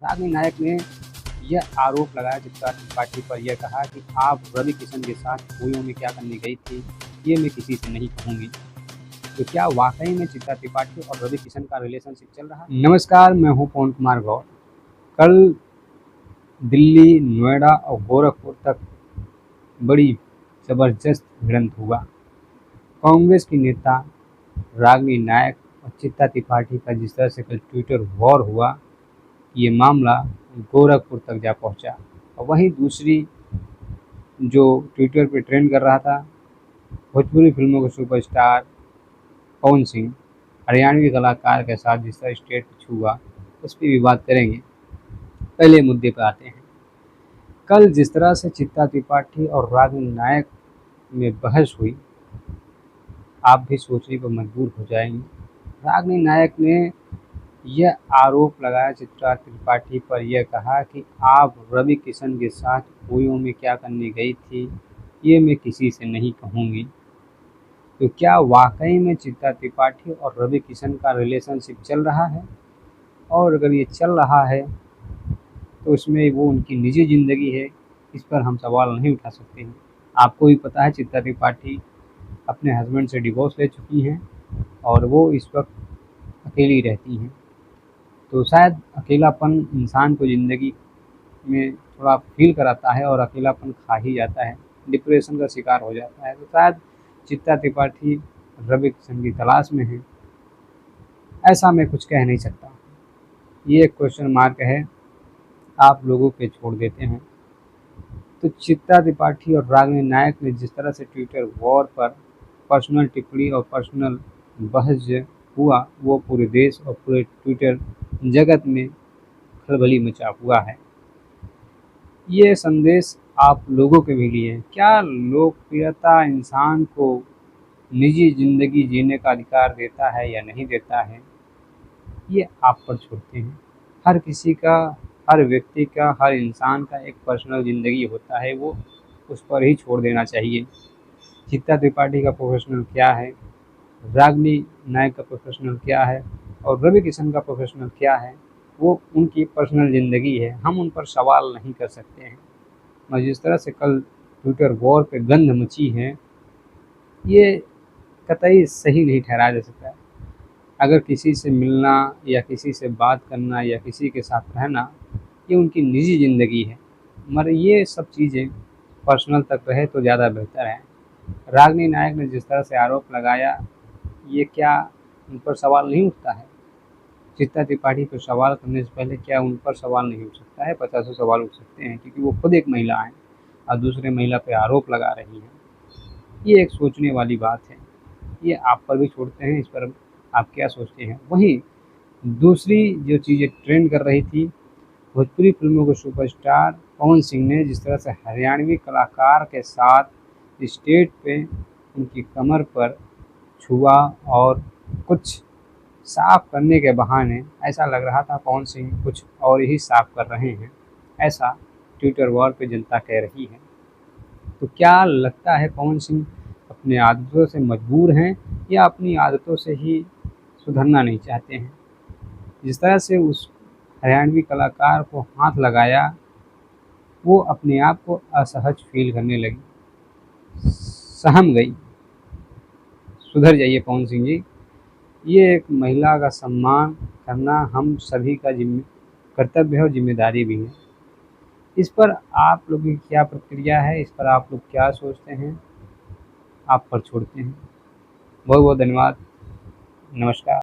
रागिनी नायक ने यह आरोप लगाया चित्रा त्रिपाठी पर, यह कहा कि आप रवि किशन के साथ खोयों में क्या करने गई थी, ये मैं किसी से नहीं कहूँगी। तो क्या वाकई में चित्रा त्रिपाठी और रवि किशन का रिलेशनशिप चल रहा है? नमस्कार, मैं हूँ पवन कुमार गौर। कल दिल्ली, नोएडा और गोरखपुर तक बड़ी ज़बरदस्त भिड़ंत हुआ। कांग्रेस की नेता रागिनी नायक और चित्रा त्रिपाठी का जिस तरह से कल ट्विटर वॉर हुआ, ये मामला गोरखपुर तक जा पहुंचा। और वहीं दूसरी जो ट्विटर पे ट्रेंड कर रहा था, भोजपुरी फिल्मों के सुपरस्टार पवन सिंह हरियाणवी कलाकार के साथ जिस तरह स्टेट छुआ, उस पर भी बात करेंगे। पहले मुद्दे पर आते हैं। कल जिस तरह से चित्रा त्रिपाठी और रागिनी नायक में बहस हुई, आप भी सोचने पर मजबूर हो जाएंगे। रागिनी नायक ने यह आरोप लगाया चित्रा त्रिपाठी पर, यह कहा कि आप रवि किशन के साथ खोयों में क्या करने गई थी, ये मैं किसी से नहीं कहूँगी। तो क्या वाकई में चित्रा त्रिपाठी और रवि किशन का रिलेशनशिप चल रहा है? और अगर ये चल रहा है तो इसमें वो उनकी निजी ज़िंदगी है, इस पर हम सवाल नहीं उठा सकते हैं। आपको भी पता है चित्रा त्रिपाठी अपने हस्बैंड से डिवोर्स ले चुकी हैं और वो इस वक्त अकेली रहती हैं। तो शायद अकेलापन इंसान को ज़िंदगी में थोड़ा फील कराता है और अकेलापन खा ही जाता है, डिप्रेशन का शिकार हो जाता है। तो शायद चित्रा त्रिपाठी रवि किशन की तलाश में है, ऐसा मैं कुछ कह नहीं सकता। ये एक क्वेश्चन मार्क है, आप लोगों पे छोड़ देते हैं। तो चित्रा त्रिपाठी और रागिनी नायक ने जिस तरह से ट्विटर वॉर पर पर्सनल टिप्पणी और पर्सनल बहस हुआ, वो पूरे देश और पूरे ट्विटर जगत में खलबली मचा हुआ है। ये संदेश आप लोगों के भी लिए है। क्या लोकप्रियता इंसान को निजी ज़िंदगी जीने का अधिकार देता है या नहीं देता है, ये आप पर छोड़ते हैं। हर किसी का, हर व्यक्ति का, हर इंसान का एक पर्सनल ज़िंदगी होता है, वो उस पर ही छोड़ देना चाहिए। चित्रा त्रिपाठी का प्रोफेशनल क्या है, रागिनी नायक का प्रोफेशनल क्या है और रवि किशन का प्रोफेशनल क्या है, वो उनकी पर्सनल ज़िंदगी है, हम उन पर सवाल नहीं कर सकते हैं। और जिस तरह से कल ट्विटर वॉर पे गंध मची है, ये कतई सही नहीं ठहराया जा सकता है। अगर किसी से मिलना या किसी से बात करना या किसी के साथ रहना, ये उनकी निजी ज़िंदगी है, मगर ये सब चीज़ें पर्सनल तक रहे तो ज़्यादा बेहतर है। रागिनी नायक ने जिस तरह से आरोप लगाया, ये क्या उन पर सवाल नहीं उठता है? चित्रा त्रिपाठी पर सवाल करने से पहले क्या उन पर सवाल नहीं उठ सकता है? 50 सवाल उठ सकते हैं, क्योंकि वो खुद एक महिला हैं और दूसरे महिला पे आरोप लगा रही हैं। ये एक सोचने वाली बात है, ये आप पर भी छोड़ते हैं, इस पर आप क्या सोचते हैं। वहीं दूसरी जो चीज़ें ट्रेंड कर रही थी, भोजपुरी फिल्मों के सुपरस्टार पवन सिंह ने जिस तरह से हरियाणवी कलाकार के साथ स्टेज पे उनकी कमर पर छुआ और कुछ साफ करने के बहाने ऐसा लग रहा था पवन सिंह कुछ और ही साफ कर रहे हैं, ऐसा ट्विटर वॉर पे जनता कह रही है। तो क्या लगता है पवन सिंह अपनी आदतों से मजबूर हैं या अपनी आदतों से ही सुधरना नहीं चाहते हैं? जिस तरह से उस हरियाणवी कलाकार को हाथ लगाया, वो अपने आप को असहज फील करने लगी, सहम गई। सुधर जाइए पवन सिंह जी, ये एक महिला का सम्मान करना हम सभी का कर्तव्य है और जिम्मेदारी भी है। इस पर आप लोगों की क्या प्रतिक्रिया है, इस पर आप लोग क्या सोचते हैं, आप पर छोड़ते हैं। बहुत बहुत धन्यवाद, नमस्कार।